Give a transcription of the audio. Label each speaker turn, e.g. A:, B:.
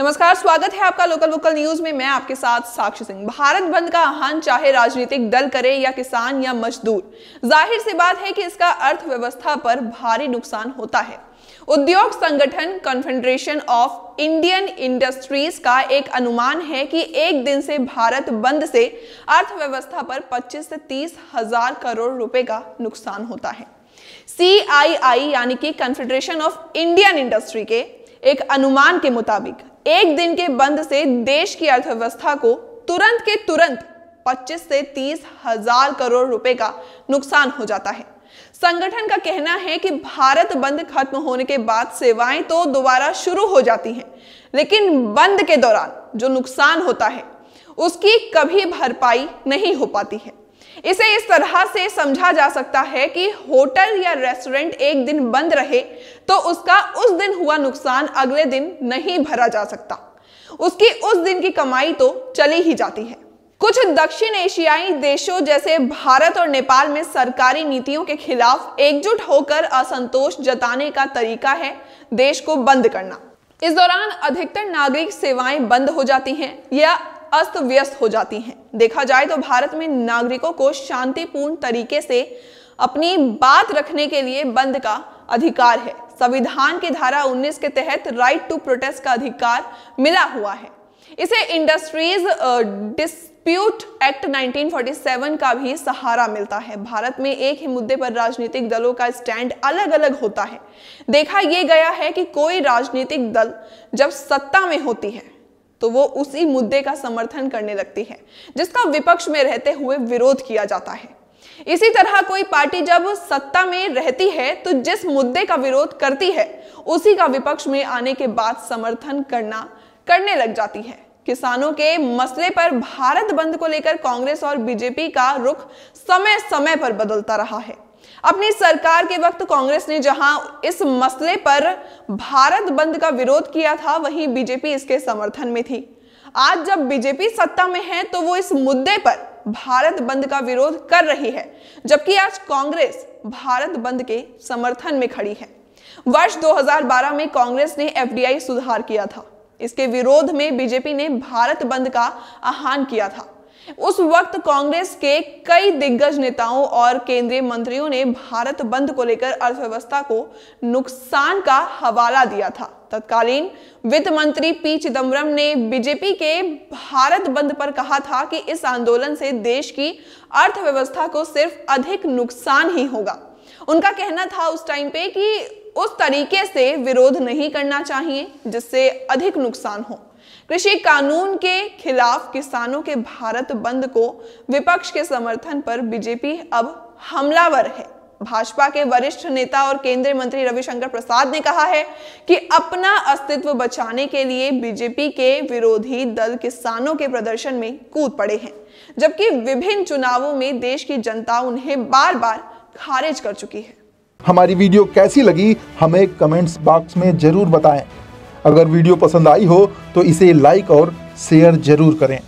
A: नमस्कार, स्वागत है आपका लोकल वोकल न्यूज में। मैं आपके साथ साक्षी सिंह। भारत बंद का आह्वान चाहे राजनीतिक दल करे या किसान या मजदूर, जाहिर सी बात है कि इसका अर्थव्यवस्था पर भारी नुकसान होता है। उद्योग संगठन कॉन्फेडरेशन ऑफ इंडियन इंडस्ट्रीज का एक अनुमान है कि एक दिन से भारत बंद से अर्थव्यवस्था पर 25 से 30 हजार करोड़ रुपए का नुकसान होता है। CII यानी कि कॉन्फेडरेशन ऑफ इंडियन इंडस्ट्री के एक अनुमान के मुताबिक एक दिन के बंद से देश की अर्थव्यवस्था को तुरंत के तुरंत 25 से 30 हजार करोड़ रुपए का नुकसान हो जाता है। संगठन का कहना है कि भारत बंद खत्म होने के बाद सेवाएं तो दोबारा शुरू हो जाती हैं, लेकिन बंद के दौरान जो नुकसान होता है उसकी कभी भरपाई नहीं हो पाती है। इसे इस तरह से समझा जा सकता है कि होटल या रेस्टोरेंट एक दिन बंद रहे तो उसका उस दिन हुआ नुकसान अगले दिन नहीं भरा जा सकता, उसकी उस दिन की कमाई तो चली ही जाती है। कुछ दक्षिण एशियाई देशों जैसे भारत और नेपाल में सरकारी नीतियों के खिलाफ एकजुट होकर असंतोष जताने का तरीका है देश को बंद करना। इस दौरान अधिकतर नागरिक सेवाएं बंद हो जाती हैं या अस्त व्यस्त हो जाती हैं। देखा जाए तो भारत में नागरिकों को शांतिपूर्ण तरीके से अपनी बात रखने के लिए बंद का अधिकार है। संविधान की धारा 19 के तहत राइट टू प्रोटेस्ट का अधिकार मिला हुआ है। इसे इंडस्ट्रीज डिस्प्यूट एक्ट 1947 का भी सहारा मिलता है। भारत में एक ही मुद्दे पर राजनीतिक दलों का स्टैंड अलग अलग होता है। देखा यह गया है कि कोई राजनीतिक दल जब सत्ता में होती है तो वो उसी मुद्दे का समर्थन करने लगती है जिसका विपक्ष में रहते हुए विरोध किया जाता है। इसी तरह कोई पार्टी जब सत्ता में रहती है तो जिस मुद्दे का विरोध करती है उसी का विपक्ष में आने के बाद समर्थन करने लग जाती है। किसानों के मसले पर भारत बंद को लेकर कांग्रेस और बीजेपी का रुख समय समय पर बदलता रहा है। अपनी सरकार के वक्त कांग्रेस ने जहां इस मसले पर भारत बंद का विरोध किया था, वहीं बीजेपी इसके समर्थन में थी। आज जब बीजेपी सत्ता में है तो वो इस मुद्दे पर भारत बंद का विरोध कर रही है, जबकि आज कांग्रेस भारत बंद के समर्थन में खड़ी है। वर्ष 2012 में कांग्रेस ने FDI सुधार किया था। इसके विरोध में बीजेपी ने भारत बंद का आह्वान किया था। उस वक्त कांग्रेस के कई दिग्गज नेताओं और केंद्रीय मंत्रियों ने भारत बंद को लेकर अर्थव्यवस्था को नुकसान का हवाला दिया था। तत्कालीन वित्त मंत्री P चिदंबरम ने बीजेपी के भारत बंद पर कहा था कि इस आंदोलन से देश की अर्थव्यवस्था को सिर्फ अधिक नुकसान ही होगा। उनका कहना था उस टाइम पे कि उस तरीके से विरोध नहीं करना चाहिए जिससे अधिक नुकसान हो। कृषि कानून के खिलाफ किसानों के भारत बंद को विपक्ष के समर्थन पर बीजेपी अब हमलावर है। भाजपा के वरिष्ठ नेता और केंद्रीय मंत्री रविशंकर प्रसाद ने कहा है कि अपना अस्तित्व बचाने के लिए बीजेपी के विरोधी दल किसानों के प्रदर्शन में कूद पड़े हैं, जबकि विभिन्न चुनावों में देश की जनता उन्हें बार बार खारिज कर चुकी है।
B: हमारी वीडियो कैसी लगी हमें कमेंट्स बॉक्स में जरूर बताएं। अगर वीडियो पसंद आई हो तो इसे लाइक और शेयर जरूर करें।